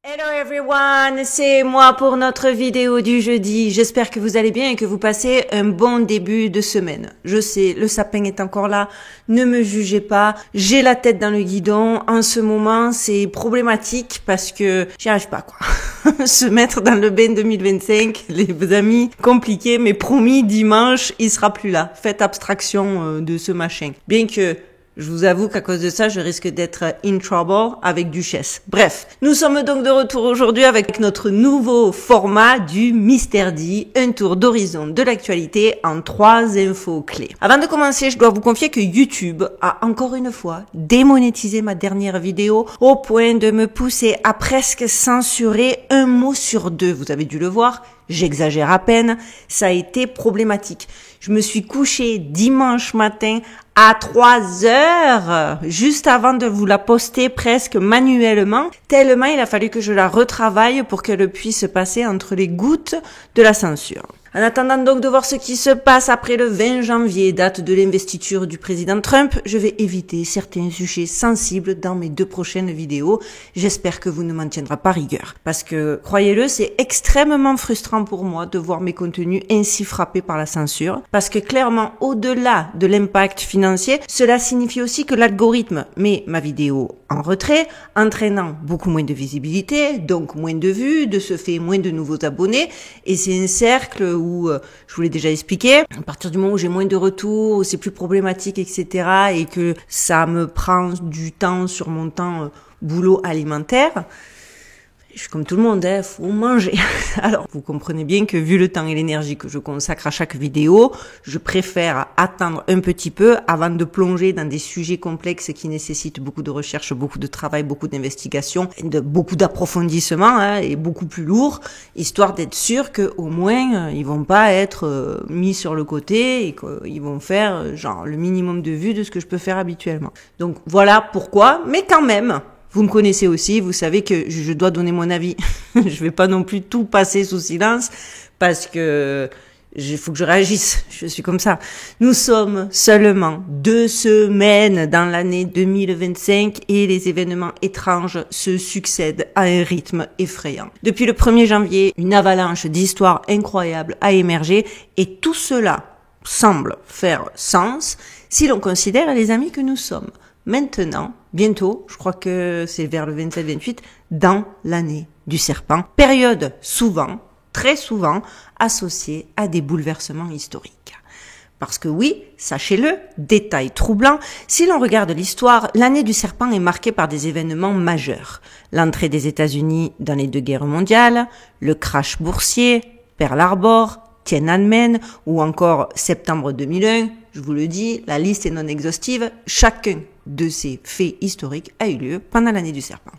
Hello everyone, c'est moi pour notre vidéo du jeudi. J'espère que vous allez bien et que vous passez un bon début de semaine. Je sais, le sapin est encore là, ne me jugez pas. J'ai la tête dans le guidon. En ce moment, c'est problématique parce que j'y arrive pas, quoi. Se mettre dans le bain 2025, les amis, compliqué, mais promis, dimanche, il sera plus là. Faites abstraction de ce machin. Bien que je vous avoue qu'à cause de ça, je risque d'être in trouble avec Duchesse. Bref, nous sommes donc de retour aujourd'hui avec notre nouveau format du Mystère D, un tour d'horizon de l'actualité en 3 infos clés. Avant de commencer, je dois vous confier que YouTube a encore une fois démonétisé ma dernière vidéo au point de me pousser à presque censurer un mot sur 2. Vous avez dû le voir. J'exagère à peine, ça a été problématique. Je me suis couchée dimanche matin à 3 heures, juste avant de vous la poster presque manuellement, tellement il a fallu que je la retravaille pour qu'elle puisse passer entre les gouttes de la censure. En attendant donc de voir ce qui se passe après le 20 janvier, date de l'investiture du président Trump, je vais éviter certains sujets sensibles dans mes 2 prochaines vidéos. J'espère que vous ne m'en tiendrez pas rigueur. Parce que, croyez-le, c'est extrêmement frustrant pour moi de voir mes contenus ainsi frappés par la censure. Parce que clairement, au-delà de l'impact financier, cela signifie aussi que l'algorithme met ma vidéo en retrait, entraînant beaucoup moins de visibilité, donc moins de vues, de ce fait moins de nouveaux abonnés. Et c'est un cercle où, je vous l'ai déjà expliqué, à partir du moment où j'ai moins de retours, où c'est plus problématique, etc., et que ça me prend du temps sur mon temps boulot alimentaire, je suis comme tout le monde, faut manger. Alors, vous comprenez bien que vu le temps et l'énergie que je consacre à chaque vidéo, je préfère attendre un petit peu avant de plonger dans des sujets complexes qui nécessitent beaucoup de recherche, beaucoup de travail, beaucoup d'investigation, beaucoup d'approfondissement, et beaucoup plus lourd, histoire d'être sûr que au moins ils vont pas être mis sur le côté et qu'ils vont faire genre le minimum de vues de ce que je peux faire habituellement. Donc voilà pourquoi, mais quand même. Vous me connaissez aussi, vous savez que je dois donner mon avis. Je vais pas non plus tout passer sous silence parce que il faut que je réagisse. Je suis comme ça. Nous sommes seulement 2 semaines dans l'année 2025 et les événements étranges se succèdent à un rythme effrayant. Depuis le 1er janvier, une avalanche d'histoires incroyables a émergé et tout cela semble faire sens si l'on considère les amis que nous sommes. Maintenant, bientôt, je crois que c'est vers le 27-28, dans l'année du serpent. Période souvent, très souvent, associée à des bouleversements historiques. Parce que oui, sachez-le, détail troublant, si l'on regarde l'histoire, l'année du serpent est marquée par des événements majeurs. L'entrée des États-Unis dans les 2 guerres mondiales, le crash boursier, Pearl Harbor, Tiananmen ou encore septembre 2001, je vous le dis, la liste est non exhaustive, chacun de ces faits historiques a eu lieu pendant l'année du serpent.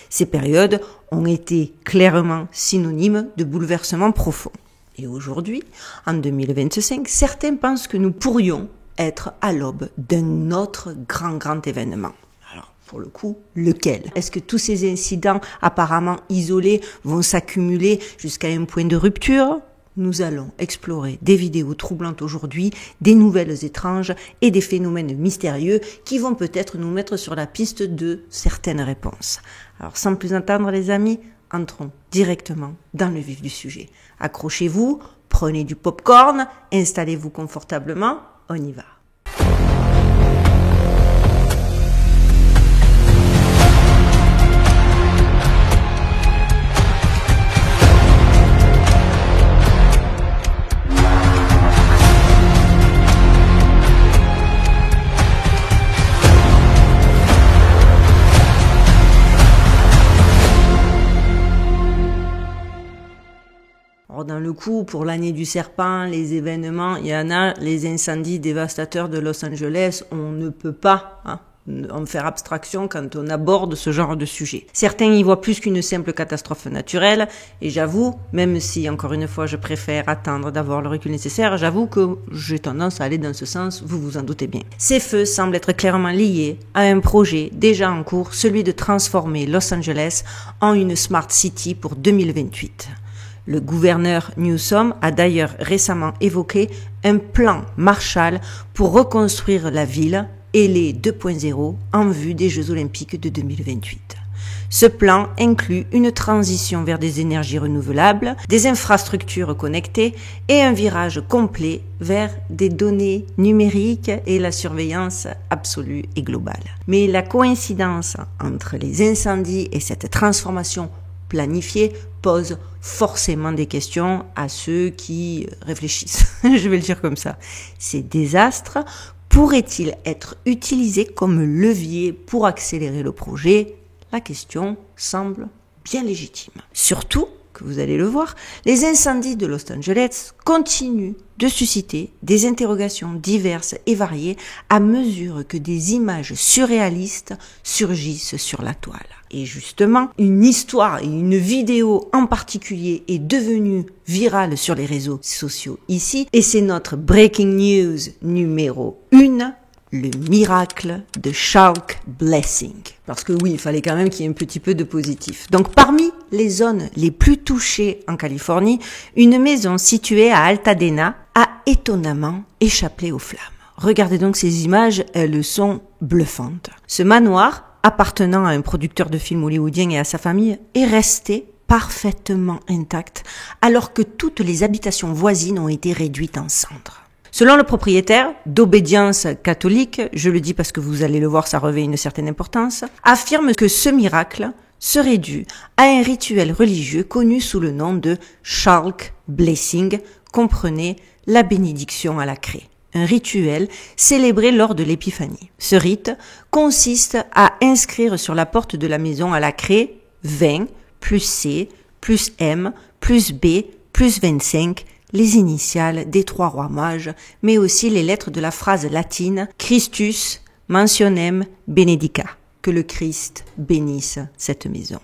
Ces périodes ont été clairement synonymes de bouleversements profonds. Et aujourd'hui, en 2025, certains pensent que nous pourrions être à l'aube d'un autre grand événement. Alors, pour le coup, lequel? Est-ce que tous ces incidents apparemment isolés vont s'accumuler jusqu'à un point de rupture? Nous allons explorer des vidéos troublantes aujourd'hui, des nouvelles étranges et des phénomènes mystérieux qui vont peut-être nous mettre sur la piste de certaines réponses. Alors sans plus attendre les amis, entrons directement dans le vif du sujet. Accrochez-vous, prenez du popcorn, installez-vous confortablement, on y va. Dans le coup, pour l'année du serpent, les événements, il y en a, les incendies dévastateurs de Los Angeles, on ne peut pas en faire abstraction quand on aborde ce genre de sujet. Certains y voient plus qu'une simple catastrophe naturelle, et j'avoue, même si, encore une fois, je préfère attendre d'avoir le recul nécessaire, j'avoue que j'ai tendance à aller dans ce sens, vous vous en doutez bien. Ces feux semblent être clairement liés à un projet déjà en cours, celui de transformer Los Angeles en une Smart City pour 2028. Le gouverneur Newsom a d'ailleurs récemment évoqué un plan Marshall pour reconstruire la ville et les 2.0 en vue des Jeux Olympiques de 2028. Ce plan inclut une transition vers des énergies renouvelables, des infrastructures connectées et un virage complet vers des données numériques et la surveillance absolue et globale. Mais la coïncidence entre les incendies et cette transformation planifiée pose forcément des questions à ceux qui réfléchissent. Je vais le dire comme ça. Ces désastres pourraient-ils être utilisés comme levier pour accélérer le projet? La question semble bien légitime. Surtout que vous allez le voir, les incendies de Los Angeles continuent de susciter des interrogations diverses et variées à mesure que des images surréalistes surgissent sur la toile. Et justement, une histoire et une vidéo en particulier est devenue virale sur les réseaux sociaux ici, et c'est notre breaking news numéro 1. Le miracle de Chalk Blessing. Parce que oui, il fallait quand même qu'il y ait un petit peu de positif. Donc parmi les zones les plus touchées en Californie, une maison située à Altadena a étonnamment échappé aux flammes. Regardez donc ces images, elles sont bluffantes. Ce manoir, appartenant à un producteur de films hollywoodien et à sa famille, est resté parfaitement intact alors que toutes les habitations voisines ont été réduites en cendres. Selon le propriétaire, d'obédience catholique, je le dis parce que vous allez le voir, ça revêt une certaine importance, affirme que ce miracle serait dû à un rituel religieux connu sous le nom de Chalk Blessing, comprenez la bénédiction à la craie. Un rituel célébré lors de l'épiphanie. Ce rite consiste à inscrire sur la porte de la maison à la craie 20 plus C plus M plus B plus 25, les initiales des 3 rois mages, mais aussi les lettres de la phrase latine « Christus mentionem benedica », que le Christ bénisse cette maison.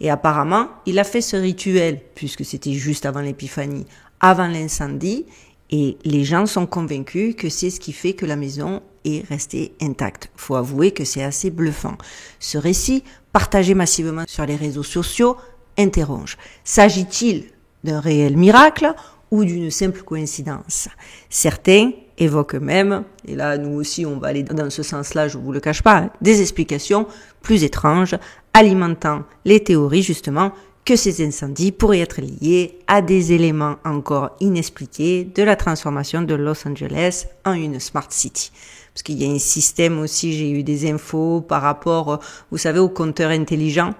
Et apparemment, il a fait ce rituel, puisque c'était juste avant l'épiphanie, avant l'incendie, et les gens sont convaincus que c'est ce qui fait que la maison est restée intacte. Faut avouer que c'est assez bluffant. Ce récit, partagé massivement sur les réseaux sociaux, interroge. S'agit-il d'un réel miracle ou d'une simple coïncidence? Certains évoquent même, et là nous aussi on va aller dans ce sens-là, je vous le cache pas, des explications plus étranges, alimentant les théories justement que ces incendies pourraient être liés à des éléments encore inexpliqués de la transformation de Los Angeles en une smart city. Parce qu'il y a un système aussi, j'ai eu des infos par rapport, vous savez, aux compteurs intelligents.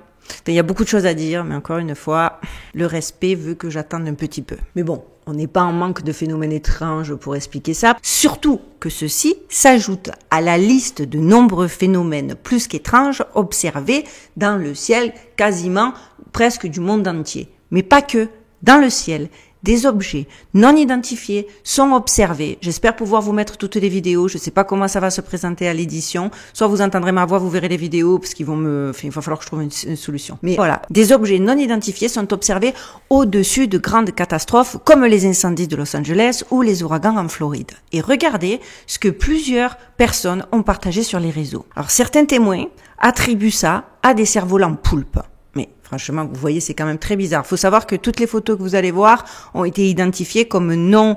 Il y a beaucoup de choses à dire, mais encore une fois, le respect veut que j'attende un petit peu. Mais bon, on n'est pas en manque de phénomènes étranges pour expliquer ça. Surtout que ceci s'ajoute à la liste de nombreux phénomènes plus qu'étranges observés dans le ciel quasiment presque du monde entier. Mais pas que. Dans le ciel, des objets non identifiés sont observés. J'espère pouvoir vous mettre toutes les vidéos. Je ne sais pas comment ça va se présenter à l'édition. Soit vous entendrez ma voix, vous verrez les vidéos, parce qu'il va falloir que je trouve une solution. Mais voilà, des objets non identifiés sont observés au-dessus de grandes catastrophes, comme les incendies de Los Angeles ou les ouragans en Floride. Et regardez ce que plusieurs personnes ont partagé sur les réseaux. Alors certains témoins attribuent ça à des cerfs-volants poulpes. Mais franchement, vous voyez, c'est quand même très bizarre. Il faut savoir que toutes les photos que vous allez voir ont été identifiées comme non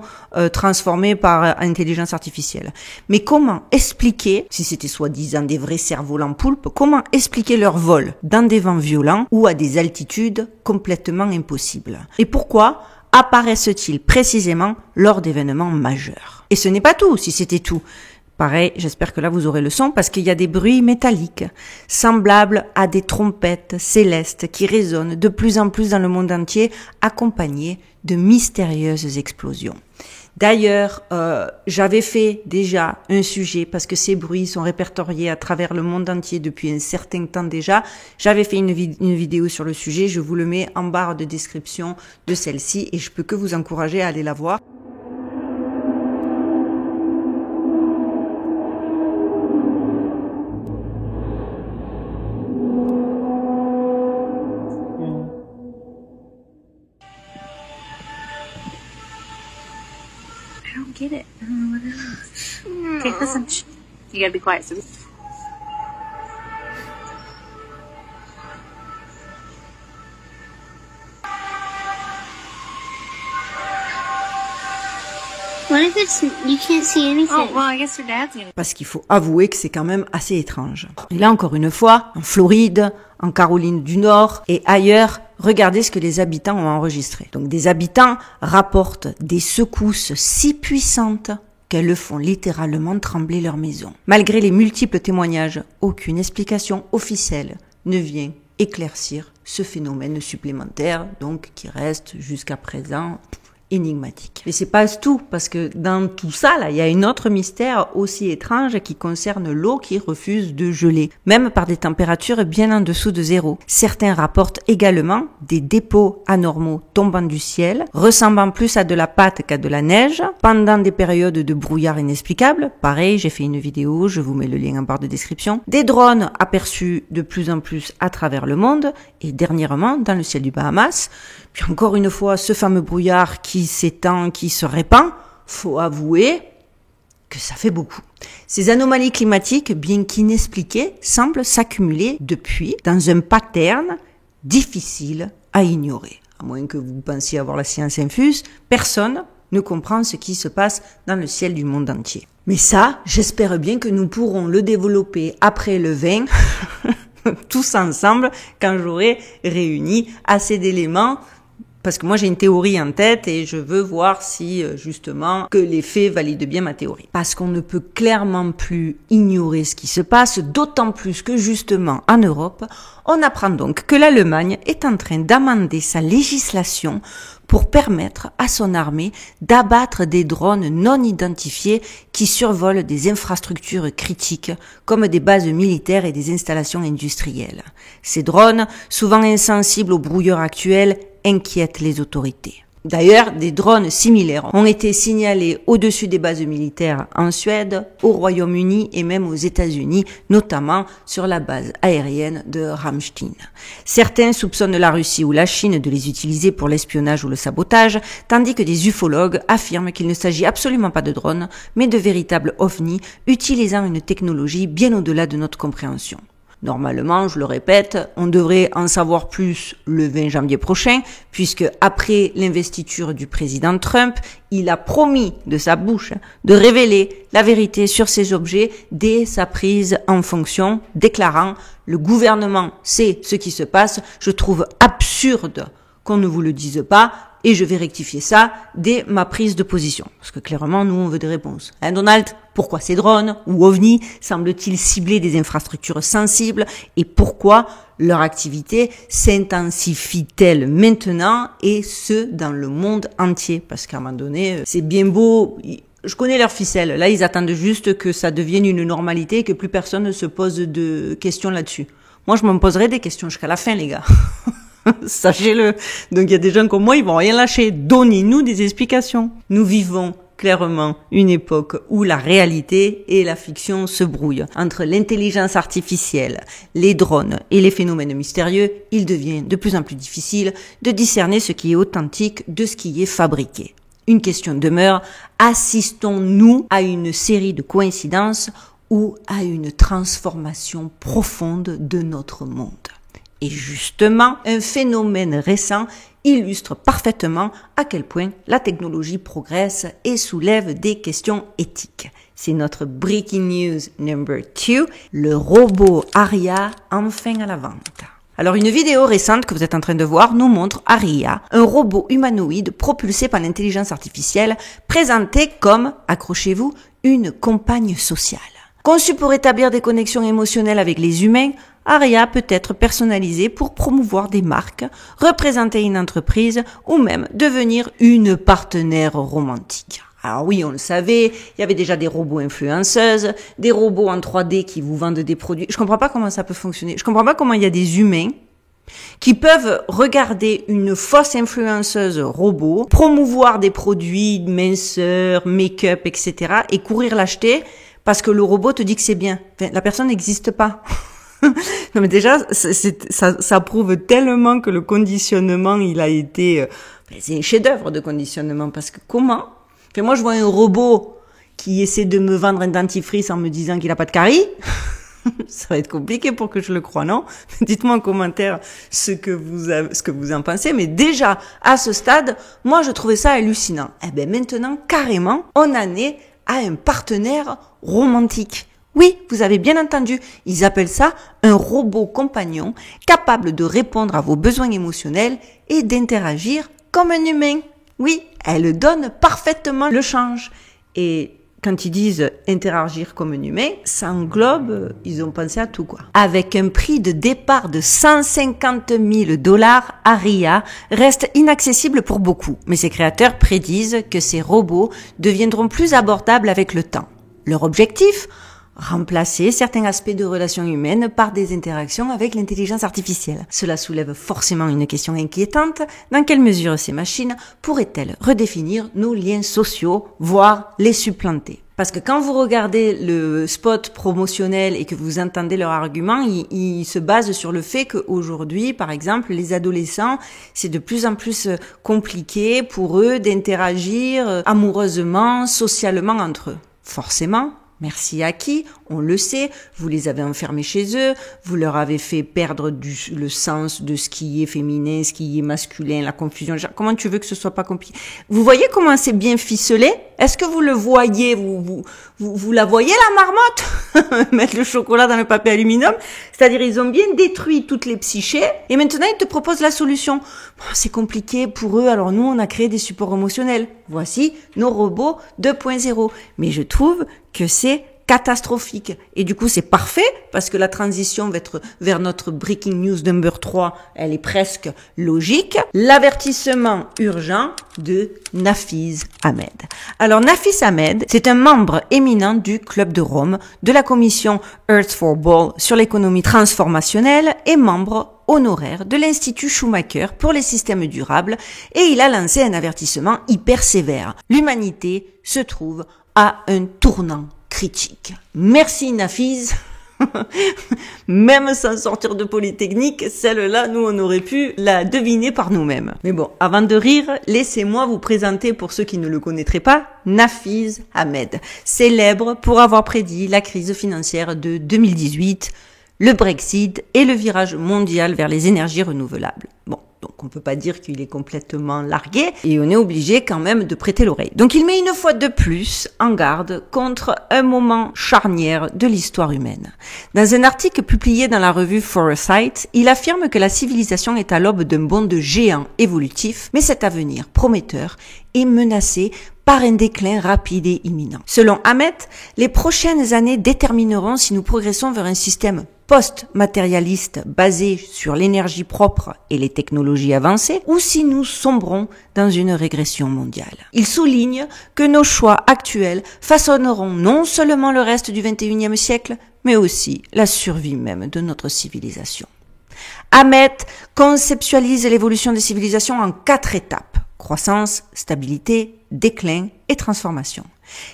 transformées par intelligence artificielle. Mais comment expliquer, si c'était soi-disant des vrais cerfs-volants poulpes, comment expliquer leur vol dans des vents violents ou à des altitudes complètement impossibles? Et pourquoi apparaissent-ils précisément lors d'événements majeurs? Et ce n'est pas tout, si c'était tout. Pareil, j'espère que là vous aurez le son parce qu'il y a des bruits métalliques, semblables à des trompettes célestes qui résonnent de plus en plus dans le monde entier, accompagnés de mystérieuses explosions. D'ailleurs, j'avais fait déjà un sujet, parce que ces bruits sont répertoriés à travers le monde entier depuis un certain temps déjà. J'avais fait une vidéo sur le sujet, je vous le mets en barre de description de celle-ci et je peux que vous encourager à aller la voir. I don't get it. I don't know what it is. No. Okay, listen. Shh. You gotta be quiet. So What if it's you can't see anything? Oh, well, I guess your dad's gonna. Parce qu'il faut avouer que c'est quand même assez étrange. Et là, encore une fois, en Floride, en Caroline du Nord et ailleurs, regardez ce que les habitants ont enregistré. Donc, des habitants rapportent des secousses si puissantes qu'elles font littéralement trembler leur maison. Malgré les multiples témoignages, aucune explication officielle ne vient éclaircir ce phénomène supplémentaire, donc qui reste jusqu'à présent énigmatique. Mais c'est pas tout, parce que dans tout ça, là, il y a un autre mystère aussi étrange qui concerne l'eau qui refuse de geler, même par des températures bien en dessous de zéro. Certains rapportent également des dépôts anormaux tombant du ciel, ressemblant plus à de la pâte qu'à de la neige, pendant des périodes de brouillard inexplicables. Pareil, j'ai fait une vidéo, je vous mets le lien en barre de description. Des drones aperçus de plus en plus à travers le monde, et dernièrement dans le ciel du Bahamas. Puis encore une fois, ce fameux brouillard qui s'étend, qui se répand, faut avouer que ça fait beaucoup. Ces anomalies climatiques, bien qu'inexpliquées, semblent s'accumuler depuis dans un pattern difficile à ignorer. À moins que vous pensiez avoir la science infuse, personne ne comprend ce qui se passe dans le ciel du monde entier. Mais ça, j'espère bien que nous pourrons le développer après le 20, tous ensemble, quand j'aurai réuni assez d'éléments. Parce que moi, j'ai une théorie en tête et je veux voir si, justement, que les faits valident bien ma théorie. Parce qu'on ne peut clairement plus ignorer ce qui se passe, d'autant plus que, justement, en Europe, on apprend donc que l'Allemagne est en train d'amender sa législation pour permettre à son armée d'abattre des drones non identifiés qui survolent des infrastructures critiques comme des bases militaires et des installations industrielles. Ces drones, souvent insensibles aux brouilleurs actuels, inquiètent les autorités. D'ailleurs, des drones similaires ont été signalés au-dessus des bases militaires en Suède, au Royaume-Uni et même aux États-Unis, notamment sur la base aérienne de Ramstein. Certains soupçonnent la Russie ou la Chine de les utiliser pour l'espionnage ou le sabotage, tandis que des ufologues affirment qu'il ne s'agit absolument pas de drones, mais de véritables ovnis utilisant une technologie bien au-delà de notre compréhension. Normalement, je le répète, on devrait en savoir plus le 20 janvier prochain, puisque après l'investiture du président Trump, il a promis de sa bouche de révéler la vérité sur ces objets dès sa prise en fonction, déclarant « Le gouvernement sait ce qui se passe, je trouve absurde qu'on ne vous le dise pas, et je vais rectifier ça dès ma prise de position. » Parce que clairement, nous, on veut des réponses. Hein, Donald? Pourquoi ces drones ou ovnis semblent-ils cibler des infrastructures sensibles et pourquoi leur activité s'intensifie-t-elle maintenant et ce, dans le monde entier? Parce qu'à un moment donné, c'est bien beau... Je connais leurs ficelles. Là, ils attendent juste que ça devienne une normalité et que plus personne ne se pose de questions là-dessus. Moi, je m'en poserai des questions jusqu'à la fin, les gars. Sachez-le. Donc, il y a des gens comme moi, ils vont rien lâcher. Donnez-nous des explications. Nous vivons clairement une époque où la réalité et la fiction se brouillent. Entre l'intelligence artificielle, les drones et les phénomènes mystérieux, il devient de plus en plus difficile de discerner ce qui est authentique de ce qui est fabriqué. Une question demeure, assistons-nous à une série de coïncidences ou à une transformation profonde de notre monde? Et justement, un phénomène récent illustre parfaitement à quel point la technologie progresse et soulève des questions éthiques. C'est notre breaking news number 2, le robot Aria enfin à la vente. Alors une vidéo récente que vous êtes en train de voir nous montre Aria, un robot humanoïde propulsé par l'intelligence artificielle, présenté comme, accrochez-vous, une compagne sociale. Conçu pour établir des connexions émotionnelles avec les humains, Aria peut être personnalisé pour promouvoir des marques, représenter une entreprise ou même devenir une partenaire romantique. Alors oui, on le savait, il y avait déjà des robots influenceuses, des robots en 3D qui vous vendent des produits. Je comprends pas comment ça peut fonctionner. Je comprends pas comment il y a des humains qui peuvent regarder une fausse influenceuse robot, promouvoir des produits de minceur, make-up, etc. et courir l'acheter parce que le robot te dit que c'est bien. Enfin, la personne n'existe pas. Non mais déjà, ça prouve tellement que le conditionnement, il a été... c'est un chef-d'œuvre de conditionnement parce que comment? Enfin, moi, je vois un robot qui essaie de me vendre un dentifrice en me disant qu'il a pas de carie. Ça va être compliqué pour que je le croie, non? Dites-moi en commentaire ce que vous en pensez. Mais déjà, à ce stade, moi, je trouvais ça hallucinant. Eh ben, maintenant, carrément, on en est à un partenaire romantique. Oui, vous avez bien entendu. Ils appellent ça un robot compagnon capable de répondre à vos besoins émotionnels et d'interagir comme un humain. Oui, elle donne parfaitement le change. Et quand ils disent interagir comme un humain, ça englobe, ils ont pensé à tout, quoi. Avec un prix de départ de 150 000 $, Aria reste inaccessible pour beaucoup. Mais ses créateurs prédisent que ces robots deviendront plus abordables avec le temps. Leur objectif ? Remplacer certains aspects de relations humaines par des interactions avec l'intelligence artificielle. Cela soulève forcément une question inquiétante. Dans quelle mesure ces machines pourraient-elles redéfinir nos liens sociaux, voire les supplanter? Parce que quand vous regardez le spot promotionnel et que vous entendez leur argument, ils se basent sur le fait qu'aujourd'hui, par exemple, les adolescents, c'est de plus en plus compliqué pour eux d'interagir amoureusement, socialement entre eux. Forcément. Merci à qui? On le sait, vous les avez enfermés chez eux, vous leur avez fait perdre le sens de ce qui est féminin, ce qui est masculin, la confusion. Comment tu veux que ce soit pas compliqué? Vous voyez comment c'est bien ficelé? Est-ce que vous le voyez? Vous la voyez, la marmotte? Mettre le chocolat dans le papier aluminium? C'est-à-dire, ils ont bien détruit toutes les psychés et maintenant ils te proposent la solution. Bon, c'est compliqué pour eux, alors nous on a créé des supports émotionnels. Voici nos robots 2.0. Mais je trouve que c'est catastrophique. Et du coup, c'est parfait parce que la transition vers notre breaking news number 3, elle est presque logique. L'avertissement urgent de Nafees Ahmed. Alors, Nafees Ahmed, c'est un membre éminent du Club de Rome, de la commission Earth for All sur l'économie transformationnelle et membre honoraire de l'Institut Schumacher pour les systèmes durables et il a lancé un avertissement hyper sévère. L'humanité se trouve à un tournant critique. Merci Nafees. Même sans sortir de Polytechnique, celle-là, nous, on aurait pu la deviner par nous-mêmes. Mais bon, avant de rire, laissez-moi vous présenter, pour ceux qui ne le connaîtraient pas, Nafees Ahmed, célèbre pour avoir prédit la crise financière de 2018, le Brexit et le virage mondial vers les énergies renouvelables. Bon. Donc, on peut pas dire qu'il est complètement largué et on est obligé quand même de prêter l'oreille. Donc, il met une fois de plus en garde contre un moment charnière de l'histoire humaine. Dans un article publié dans la revue Foresight, il affirme que la civilisation est à l'aube d'un bond de géant évolutif, mais cet avenir prometteur est menacé par un déclin rapide et imminent. Selon Ahmed, les prochaines années détermineront si nous progressons vers un système post-matérialiste basé sur l'énergie propre et les technologies avancées, ou si nous sombrons dans une régression mondiale. Il souligne que nos choix actuels façonneront non seulement le reste du XXIe siècle, mais aussi la survie même de notre civilisation. Ahmed conceptualise l'évolution des civilisations en 4 étapes: croissance, stabilité, déclin et transformation.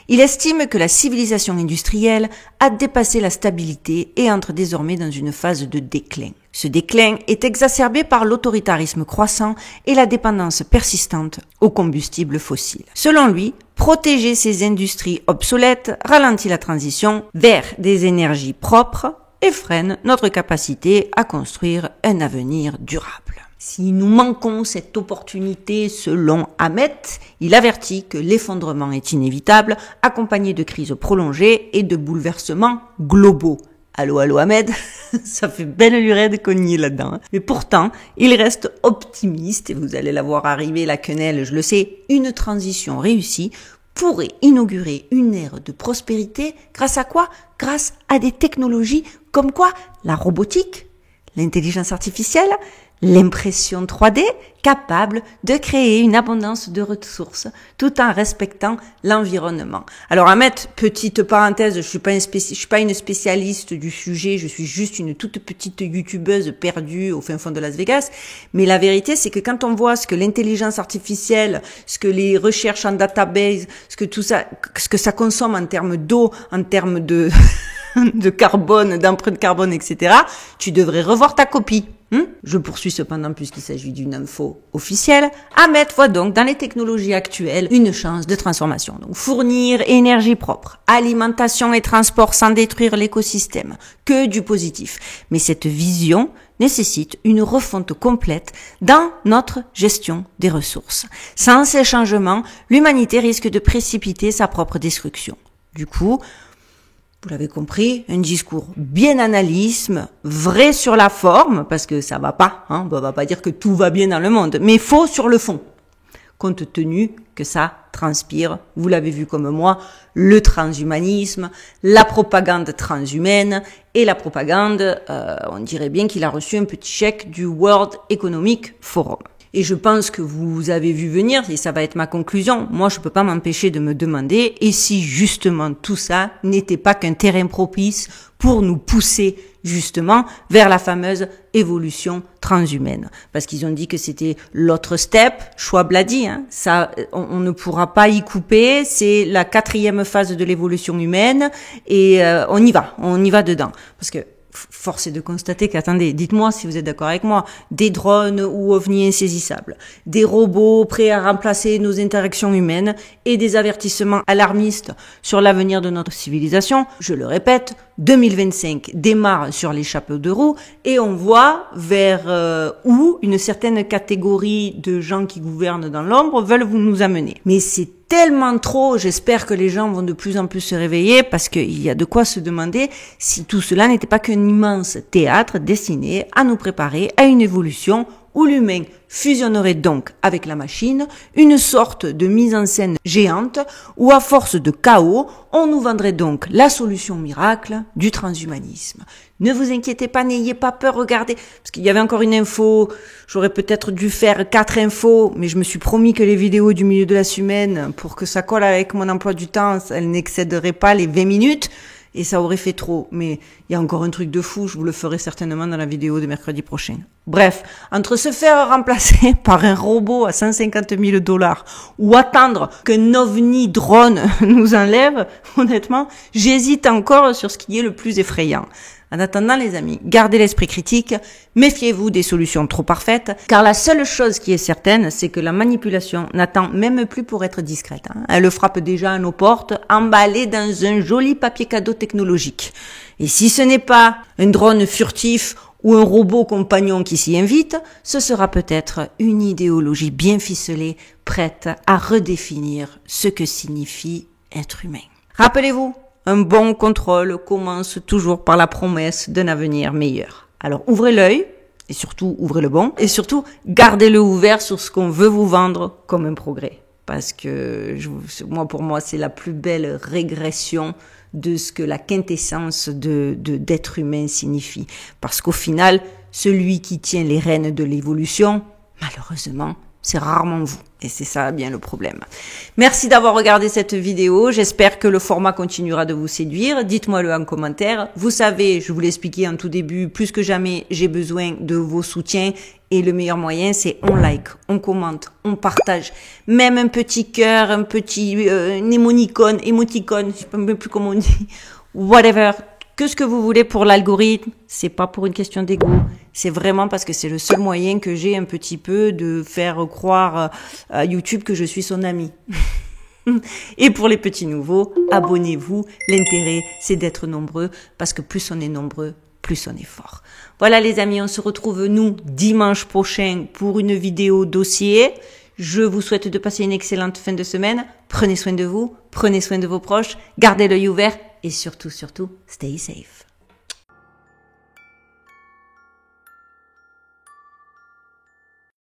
Il estime que la civilisation industrielle a dépassé la stabilité et entre désormais dans une phase de déclin. Ce déclin est exacerbé par l'autoritarisme croissant et la dépendance persistante aux combustibles fossiles. Selon lui, protéger ces industries obsolètes ralentit la transition vers des énergies propres et freine notre capacité à construire un avenir durable. Si nous manquons cette opportunité, selon Ahmed, il avertit que l'effondrement est inévitable, accompagné de crises prolongées et de bouleversements globaux. Allô Ahmed, ça fait belle lurette de cogner là-dedans. Mais pourtant, il reste optimiste, et vous allez la voir arriver, la quenelle, je le sais, une transition réussie pourrait inaugurer une ère de prospérité grâce à quoi? Grâce à des technologies comme quoi? La robotique, l'intelligence artificielle, l'impression 3D, capable de créer une abondance de ressources tout en respectant l'environnement. Alors Ahmed, petite parenthèse, je suis pas une spécialiste du sujet, je suis juste une toute petite youtubeuse perdue au fin fond de Las Vegas, mais la vérité c'est que quand on voit ce que l'intelligence artificielle, ce que les recherches en database, ce que ça consomme en termes d'eau, en termes de carbone, d'empreinte carbone, etc., tu devrais revoir ta copie. Je poursuis cependant, puisqu'il s'agit d'une info officielle. Ahmed voit donc dans les technologies actuelles une chance de transformation. Donc fournir énergie propre, alimentation et transport sans détruire l'écosystème, que du positif. Mais cette vision nécessite une refonte complète dans notre gestion des ressources. Sans ces changements, l'humanité risque de précipiter sa propre destruction. Du coup, vous l'avez compris, un discours bien analysme, vrai sur la forme, parce que ça va pas, on va pas dire que tout va bien dans le monde, mais faux sur le fond, compte tenu que ça transpire, vous l'avez vu comme moi, le transhumanisme, la propagande transhumaine, et la propagande, on dirait bien qu'il a reçu un petit chèque du World Economic Forum. Et je pense que vous avez vu venir, et ça va être ma conclusion, moi je peux pas m'empêcher de me demander, et si justement tout ça n'était pas qu'un terrain propice pour nous pousser justement vers la fameuse évolution transhumaine. Parce qu'ils ont dit que c'était l'autre step, Schwab l'a dit, ça, on ne pourra pas y couper, c'est la 4e phase de l'évolution humaine, et on y va dedans. Parce que force est de constater qu'attendez, dites-moi si vous êtes d'accord avec moi, des drones ou ovnis insaisissables, des robots prêts à remplacer nos interactions humaines et des avertissements alarmistes sur l'avenir de notre civilisation, je le répète, 2025 démarre sur les chapeaux de roue et on voit vers où une certaine catégorie de gens qui gouvernent dans l'ombre veulent vous nous amener. Mais c'est tellement trop, j'espère que les gens vont de plus en plus se réveiller parce qu'il y a de quoi se demander si tout cela n'était pas qu'un immense théâtre destiné à nous préparer à une évolution où l'humain fusionnerait donc avec la machine, une sorte de mise en scène géante où à force de chaos, on nous vendrait donc la solution miracle du transhumanisme. Ne vous inquiétez pas, n'ayez pas peur, regardez, parce qu'il y avait encore une info, j'aurais peut-être dû faire 4 infos, mais je me suis promis que les vidéos du milieu de la semaine, pour que ça colle avec mon emploi du temps, elles n'excéderaient pas les 20 minutes. Et ça aurait fait trop. Mais il y a encore un truc de fou, je vous le ferai certainement dans la vidéo de mercredi prochain. Bref, entre se faire remplacer par un robot à 150 000 $ ou attendre qu'un ovni drone nous enlève, honnêtement, j'hésite encore sur ce qui est le plus effrayant. En attendant, les amis, gardez l'esprit critique, méfiez-vous des solutions trop parfaites, car la seule chose qui est certaine, c'est que la manipulation n'attend même plus pour être discrète. Elle frappe déjà à nos portes, emballée dans un joli papier cadeau technologique. Et si ce n'est pas un drone furtif ou un robot compagnon qui s'y invite, ce sera peut-être une idéologie bien ficelée, prête à redéfinir ce que signifie être humain. Rappelez-vous, un bon contrôle commence toujours par la promesse d'un avenir meilleur. Alors ouvrez l'œil, et surtout ouvrez le bon, et surtout gardez-le ouvert sur ce qu'on veut vous vendre comme un progrès. Parce que pour moi, c'est la plus belle régression de ce que la quintessence d'être humain signifie. Parce qu'au final, celui qui tient les rênes de l'évolution, malheureusement, c'est rarement vous. Et c'est ça bien le problème. Merci d'avoir regardé cette vidéo. J'espère que le format continuera de vous séduire. Dites-moi-le en commentaire. Vous savez, je vous l'ai expliqué en tout début, plus que jamais, j'ai besoin de vos soutiens. Et le meilleur moyen, c'est on like, on commente, on partage. Même un petit cœur, un petit émoticône, je sais même plus comment on dit. Whatever. Que ce que vous voulez pour l'algorithme, c'est pas pour une question d'ego, c'est vraiment parce que c'est le seul moyen que j'ai un petit peu de faire croire à YouTube que je suis son ami. Et pour les petits nouveaux, abonnez-vous. L'intérêt, c'est d'être nombreux parce que plus on est nombreux, plus on est fort. Voilà les amis, on se retrouve nous dimanche prochain pour une vidéo dossier. Je vous souhaite de passer une excellente fin de semaine. Prenez soin de vous, prenez soin de vos proches, gardez l'œil ouvert et surtout, stay safe.